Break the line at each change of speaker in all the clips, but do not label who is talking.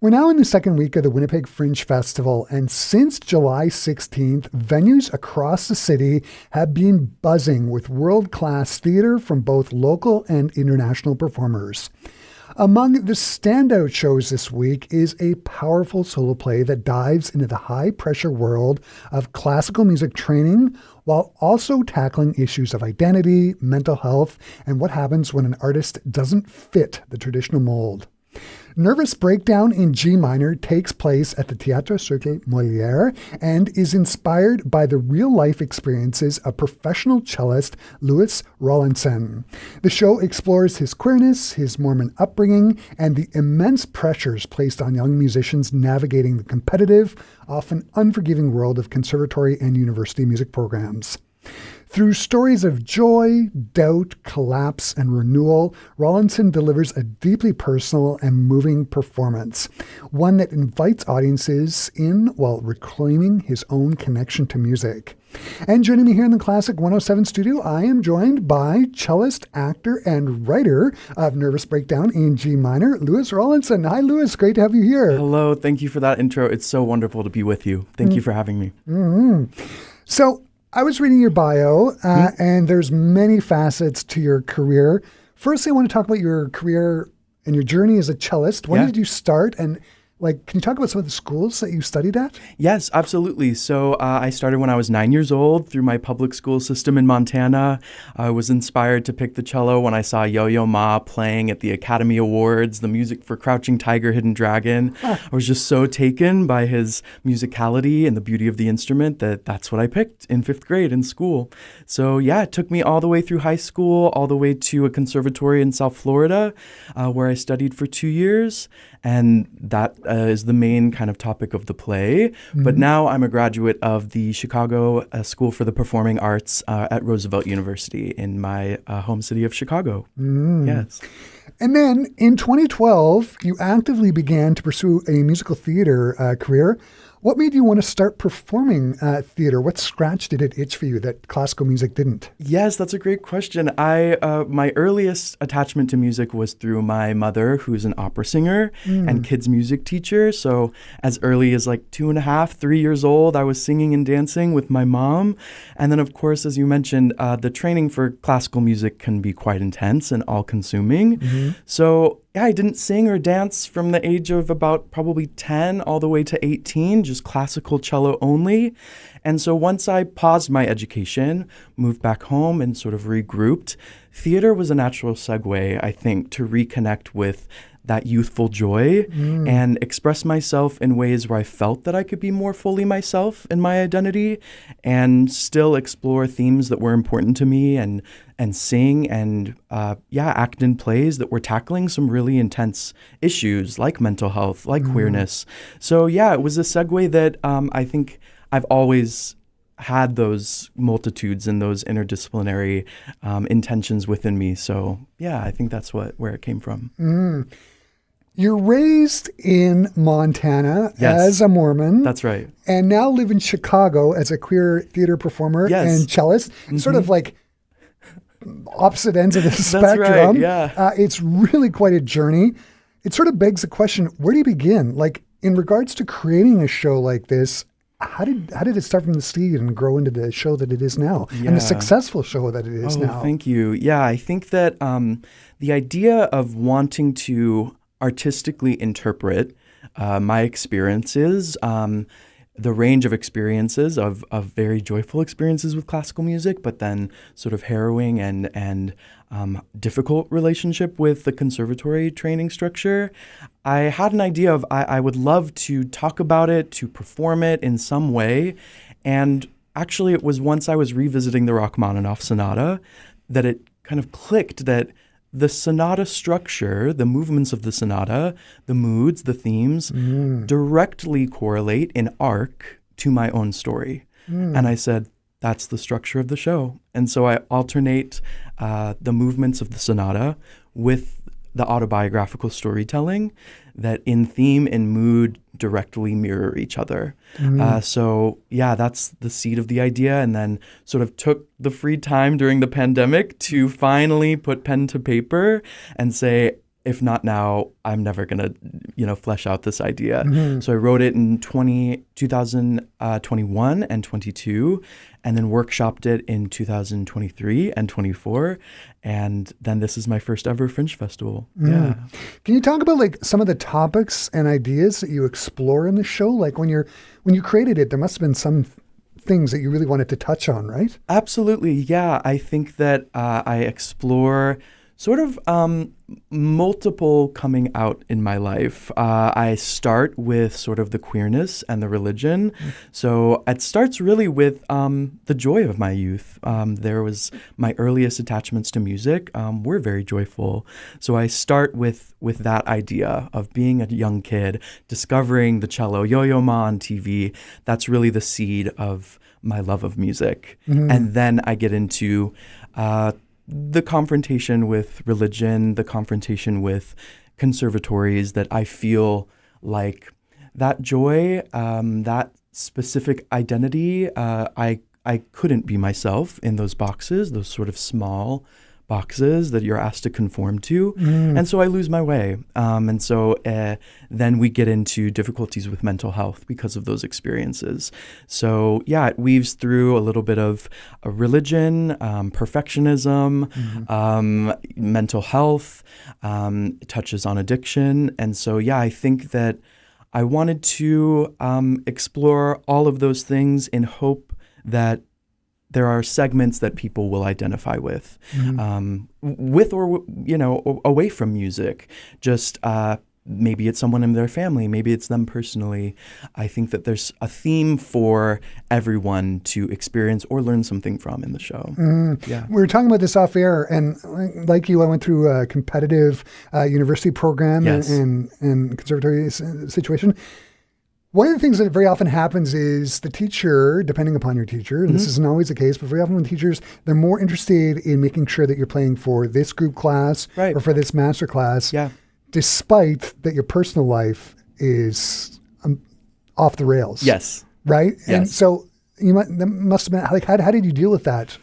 We're now in the second week of the Winnipeg Fringe Festival, and since July 16th, venues across the city have been buzzing with world-class theatre from both local and international performers. Among the standout shows this week is a powerful solo play that dives into the high-pressure world of classical music training while also tackling issues of identity, mental health, and what happens when an artist doesn't fit the traditional mold. Nervous Breakdown in G minor takes place at the Theatre Circle Moliere and is inspired by the real-life experiences of professional cellist Lewis Rawlinson. The show explores his queerness, his Mormon upbringing, and the immense pressures placed on young musicians navigating the competitive, often unforgiving world of conservatory and university music programs. Through stories of joy, doubt, collapse, and renewal, Rawlinson delivers a deeply personal and moving performance, one that invites audiences in while reclaiming his own connection to music. And joining me here in the Classic 107 studio, I am joined by cellist, actor, and writer of Nervous Breakdown in G minor, Lewis Rawlinson. Hi, Lewis. Great to have you here.
Hello. Thank you for that intro. It's so wonderful to be with you. Thank you for having me.
Mm-hmm. So, I was reading your bio, and there's many facets to your career. First, I want to talk about your career and your journey as a cellist. When did you start? And can you talk about some of the schools that you studied at?
Yes, absolutely. So I started when I was 9 years old through my public school system in Montana. I was inspired to pick the cello when I saw Yo-Yo Ma playing at the Academy Awards, the music for Crouching Tiger, Hidden Dragon. I was just so taken by his musicality and the beauty of the instrument that's what I picked in 5th grade in school. So yeah, it took me all the way through high school, all the way to a conservatory in South Florida, where I studied for 2 years. And that is the main kind of topic of the play. Mm-hmm. But now I'm a graduate of the Chicago School for the Performing Arts at Roosevelt University in my home city of Chicago. Yes.
And then in 2012, you actively began to pursue a musical theater career. What made you want to start performing theater? What scratch did it itch for you that classical music didn't?
Yes, that's a great question. My earliest attachment to music was through my mother, who's an opera singer and kids music teacher. So as early as 2.5, 3 years old, I was singing and dancing with my mom. And then, of course, as you mentioned, the training for classical music can be quite intense and all-consuming. Mm-hmm. So yeah, I didn't sing or dance from the age of about probably 10 all the way to 18, just classical cello only. And so once I paused my education, moved back home and sort of regrouped, theater was a natural segue, I think, to reconnect with that youthful joy and express myself in ways where I felt that I could be more fully myself in my identity and still explore themes that were important to me and sing and act in plays that were tackling some really intense issues like mental health, like queerness. So yeah, it was a segue that I think I've always had those multitudes and those interdisciplinary intentions within me. So yeah, I think that's where it came from.
You're raised in Montana as a Mormon.
That's right.
And now live in Chicago as a queer theater performer and cellist. Sort of opposite ends of the spectrum.
Right, yeah.
It's really quite a journey. It sort of begs the question, where do you begin? In regards to creating a show like this, how did it start from the seed and grow into the show that it is now and the successful show that it is now?
Thank you. Yeah, I think that the idea of wanting to artistically interpret my experiences, the range of experiences of very joyful experiences with classical music, but then sort of harrowing and difficult relationship with the conservatory training structure. I had an idea of I would love to talk about it, to perform it in some way. And actually, it was once I was revisiting the Rachmaninoff Sonata that it kind of clicked that the sonata structure, the movements of the sonata, the moods, the themes, directly correlate in arc to my own story. And I said, that's the structure of the show. And so I alternate the movements of the sonata with the autobiographical storytelling that in theme and mood directly mirror each other. So yeah, that's the seed of the idea, and then sort of took the free time during the pandemic to finally put pen to paper and say, if not now, I'm never going to, flesh out this idea. So I wrote it in 2021 and 22, and then workshopped it in 2023 and 24. And then this is my first ever Fringe Festival. Yeah.
Can you talk about like some of the topics and ideas that you explore in the show? Like when you created it, there must have been some things that you really wanted to touch on, right?
Absolutely. Yeah. I think that I explore sort of multiple coming out in my life. I start with sort of the queerness and the religion. So it starts really with the joy of my youth. There was my earliest attachments to music were very joyful. So I start with that idea of being a young kid, discovering the cello, Yo-Yo Ma on TV. That's really the seed of my love of music. And then I get into the confrontation with religion, the confrontation with conservatories, that I feel like that joy, that specific identity, I couldn't be myself in those boxes, those sort of small boxes that you're asked to conform to. And so I lose my way. And so then we get into difficulties with mental health because of those experiences. So yeah, it weaves through a little bit of religion, perfectionism, mental health, it touches on addiction. And so yeah, I think that I wanted to explore all of those things in hope that there are segments that people will identify with or, away from music. Just maybe it's someone in their family, maybe it's them personally. I think that there's a theme for everyone to experience or learn something from in the show. Yeah.
We were talking about this off air, and like you, I went through a competitive university program and conservatory situation. One of the things that very often happens is the teacher, depending upon your teacher, and this isn't always the case, but very often with teachers, they're more interested in making sure that you're playing for this group class or for this master class, despite that your personal life is off the rails.
Yes.
Right?
Yes.
And so that must have been, like, how did you deal with that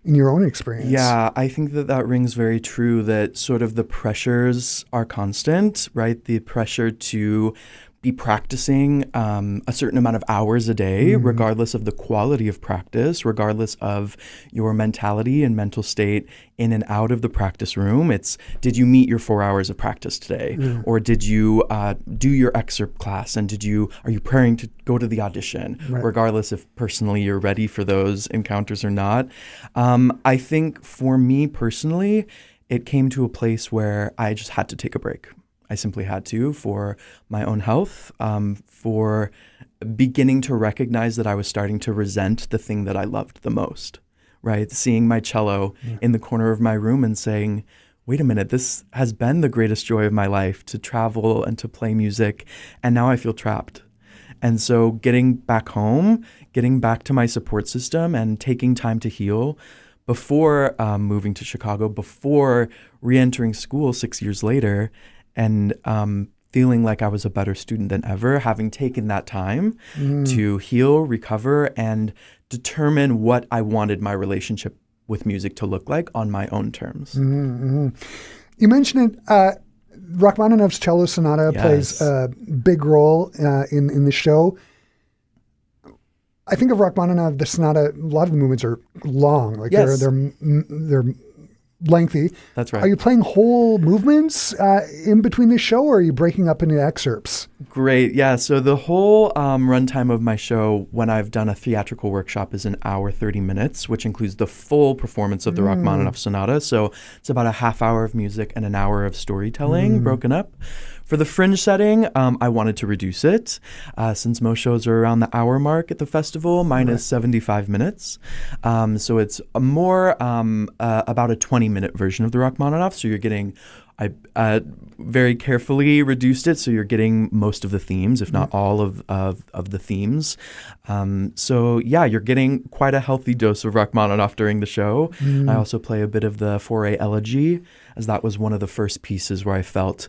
in your own experience?
Yeah, I think that rings very true, that sort of the pressures are constant, right? The pressure to be practicing a certain amount of hours a day, regardless of the quality of practice, regardless of your mentality and mental state in and out of the practice room. It's, did you meet your 4 hours of practice today? Or did you do your excerpt class? And are you preparing to go to the audition? Regardless if personally you're ready for those encounters or not. I think for me personally, it came to a place where I just had to take a break. I simply had to, for my own health, for beginning to recognize that I was starting to resent the thing that I loved the most, right? Seeing my cello in the corner of my room and saying, wait a minute, this has been the greatest joy of my life, to travel and to play music, and now I feel trapped. And so getting back home, getting back to my support system and taking time to heal before moving to Chicago, before re-entering school 6 years later, and feeling like I was a better student than ever, having taken that time to heal, recover, and determine what I wanted my relationship with music to look like on my own terms.
You mentioned it. Rachmaninoff's Cello Sonata plays a big role in the show. I think of Rachmaninoff, the sonata, a lot of the movements are long. Like they're lengthy.
That's right.
Are you playing whole movements in between the show, or are you breaking up into excerpts?
Great. Yeah. So the whole runtime of my show, when I've done a theatrical workshop, is an hour, 30 minutes, which includes the full performance of the Rachmaninoff Sonata. So it's about a half hour of music and an hour of storytelling broken up. For the Fringe setting, I wanted to reduce it since most shows are around the hour mark at the festival. Mine is 75 minutes. So it's a more about a 20-minute version of the Rachmaninoff. So you're getting, I very carefully reduced it, so you're getting most of the themes, if not all of the themes. So yeah, you're getting quite a healthy dose of Rachmaninoff during the show. I also play a bit of the Fauré Elegy, as that was one of the first pieces where I felt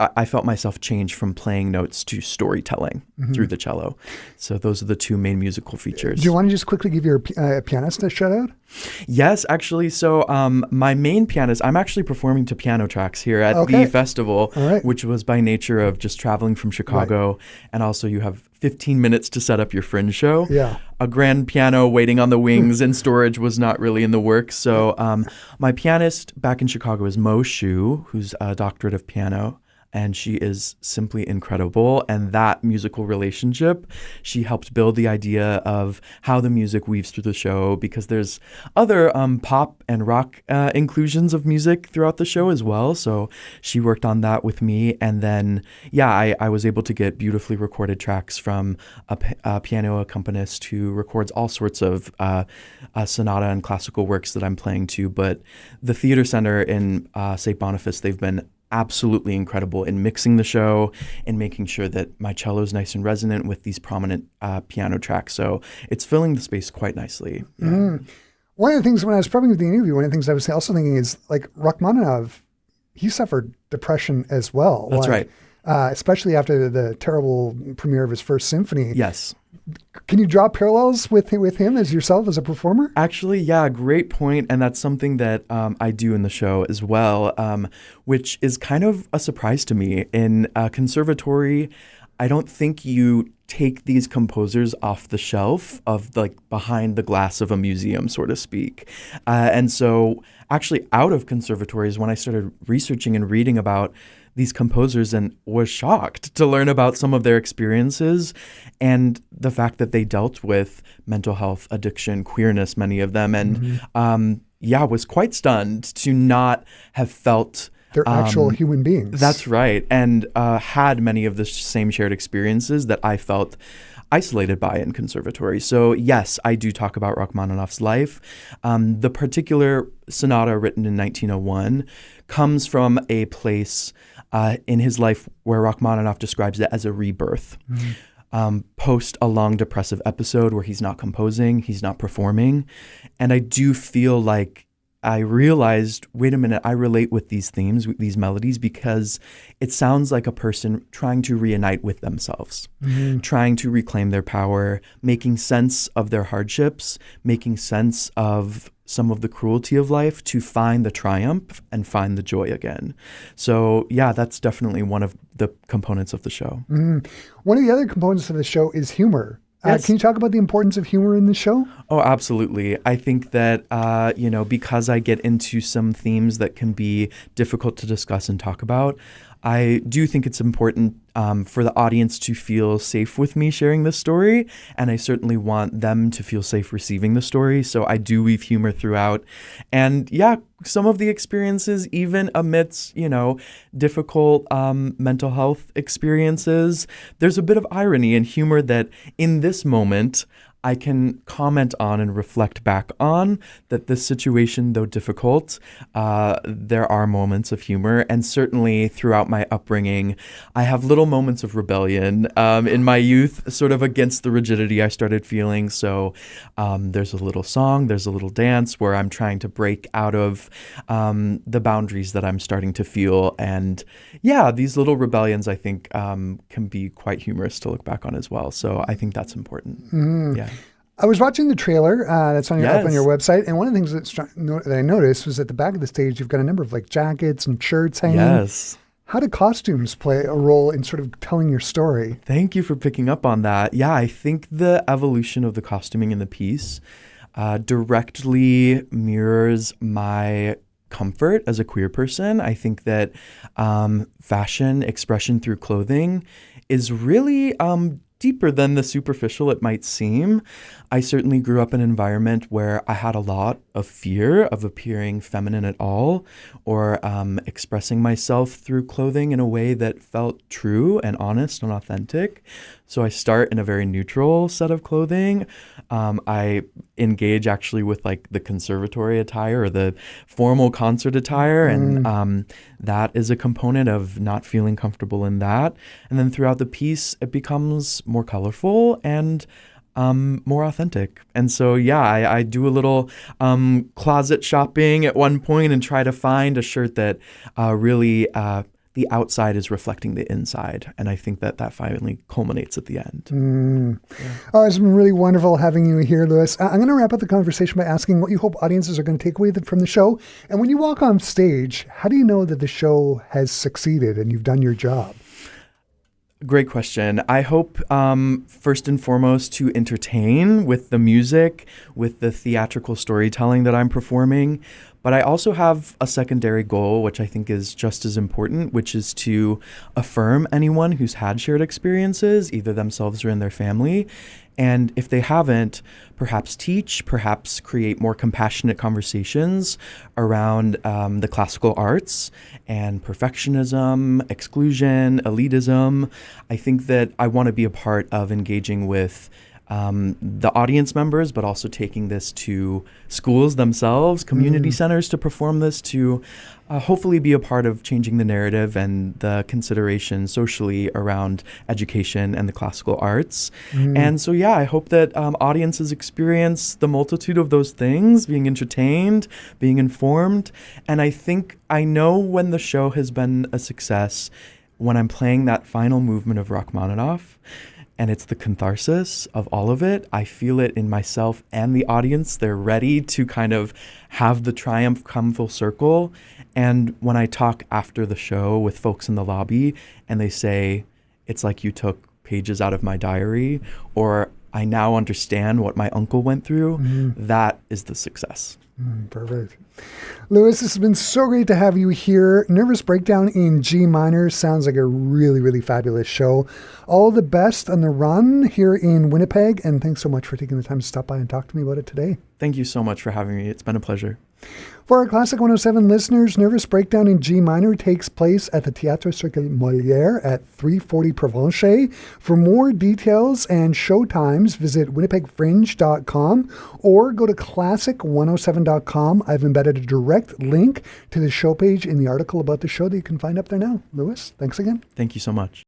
I felt myself change from playing notes to storytelling through the cello. So those are the two main musical features.
Do you want to just quickly give your pianist a shout out?
Yes, actually. So my main pianist, I'm actually performing to piano tracks here at the festival, which was by nature of just traveling from Chicago. And also you have 15 minutes to set up your Fringe show.
Yeah.
A grand piano waiting on the wings and storage was not really in the works. So my pianist back in Chicago is Mo Shu, who's a doctorate of piano. And she is simply incredible. And that musical relationship, she helped build the idea of how the music weaves through the show, because there's other pop and rock inclusions of music throughout the show as well. So she worked on that with me. And then, I was able to get beautifully recorded tracks from a piano accompanist who records all sorts of sonata and classical works that I'm playing to. But the Theatre Center in St. Boniface, they've been absolutely incredible in mixing the show and making sure that my cello is nice and resonant with these prominent piano tracks. So it's filling the space quite nicely. Yeah.
One of the things when I was prepping for the interview, one of the things I was also thinking is like Rachmaninoff, he suffered depression as well.
That's right.
Especially after the terrible premiere of his first symphony.
Yes.
Can you draw parallels with him as yourself as a performer?
Actually, yeah, great point. And that's something that I do in the show as well, which is kind of a surprise to me. In a conservatory, I don't think you take these composers off the shelf of like behind the glass of a museum, so to speak. And so actually out of conservatories, when I started researching and reading about these composers and was shocked to learn about some of their experiences and the fact that they dealt with mental health, addiction, queerness, many of them. And was quite stunned to not have felt
they're actual human beings.
That's right. And had many of the same shared experiences that I felt isolated by in conservatory. So yes, I do talk about Rachmaninoff's life. The particular sonata written in 1901 comes from a place in his life where Rachmaninoff describes it as a rebirth. Post a long depressive episode where he's not composing, he's not performing. And I do feel like I realized, wait a minute, I relate with these themes, with these melodies, because it sounds like a person trying to reunite with themselves, trying to reclaim their power, making sense of their hardships, making sense of some of the cruelty of life to find the triumph and find the joy again. So yeah, that's definitely one of the components of the show.
One of the other components of the show is humor.
Yes.
Can you talk about the importance of humor in the show?
Oh, absolutely. I think that, because I get into some themes that can be difficult to discuss and talk about, I do think it's important for the audience to feel safe with me sharing this story. And I certainly want them to feel safe receiving the story. So I do weave humor throughout. And yeah, some of the experiences, even amidst, difficult mental health experiences, there's a bit of irony and humor that in this moment, I can comment on and reflect back on that this situation, though difficult, there are moments of humor. And certainly throughout my upbringing, I have little moments of rebellion in my youth, sort of against the rigidity I started feeling. So there's a little song, there's a little dance where I'm trying to break out of the boundaries that I'm starting to feel. And yeah, these little rebellions, I think, can be quite humorous to look back on as well. So I think that's important. Yeah.
I was watching the trailer that's on up on your website, and one of the things that I noticed was at the back of the stage, you've got a number of like jackets and shirts hanging.
Yes.
How do costumes play a role in sort of telling your story?
Thank you for picking up on that. Yeah, I think the evolution of the costuming in the piece directly mirrors my comfort as a queer person. I think that fashion expression through clothing is really deeper than the superficial it might seem. I certainly grew up in an environment where I had a lot of fear of appearing feminine at all, or expressing myself through clothing in a way that felt true and honest and authentic. So I start in a very neutral set of clothing. I engage actually with like the conservatory attire or the formal concert attire. And that is a component of not feeling comfortable in that. And then throughout the piece, it becomes more colorful and more authentic. And so, yeah, I do a little closet shopping at one point and try to find a shirt that really the outside is reflecting the inside. And I think that finally culminates at the end.
Oh, it's been really wonderful having you here, Lewis. I'm going to wrap up the conversation by asking what you hope audiences are going to take away from the show. And when you walk on stage, how do you know that the show has succeeded and you've done your job?
Great question. I hope, first and foremost, to entertain with the music, with the theatrical storytelling that I'm performing. But I also have a secondary goal, which I think is just as important, which is to affirm anyone who's had shared experiences, either themselves or in their family. And if they haven't, perhaps teach, perhaps create more compassionate conversations around the classical arts and perfectionism, exclusion, elitism. I think that I want to be a part of engaging with the audience members, but also taking this to schools themselves, community centers to perform this, to hopefully be a part of changing the narrative and the consideration socially around education and the classical arts. And so, yeah, I hope that audiences experience the multitude of those things, being entertained, being informed. And I know when the show has been a success, when I'm playing that final movement of Rachmaninoff, and it's the catharsis of all of it. I feel it in myself and the audience. They're ready to kind of have the triumph come full circle. And when I talk after the show with folks in the lobby and they say, it's like you took pages out of my diary, or I now understand what my uncle went through, that is the success.
Perfect. Lewis, this has been so great to have you here. Nervous Breakdown in G minor sounds like a really, really fabulous show. All the best on the run here in Winnipeg, and thanks so much for taking the time to stop by and talk to me about it today.
Thank you so much for having me. It's been a pleasure.
For our Classic 107 listeners, Nervous Breakdown in G minor takes place at the Theatre Circle Moliere at 340 Provencher. For more details and show times, visit winnipegfringe.com or go to classic107.com. I've embedded a direct link to the show page in the article about the show that you can find up there now. Lewis, thanks again.
Thank you so much.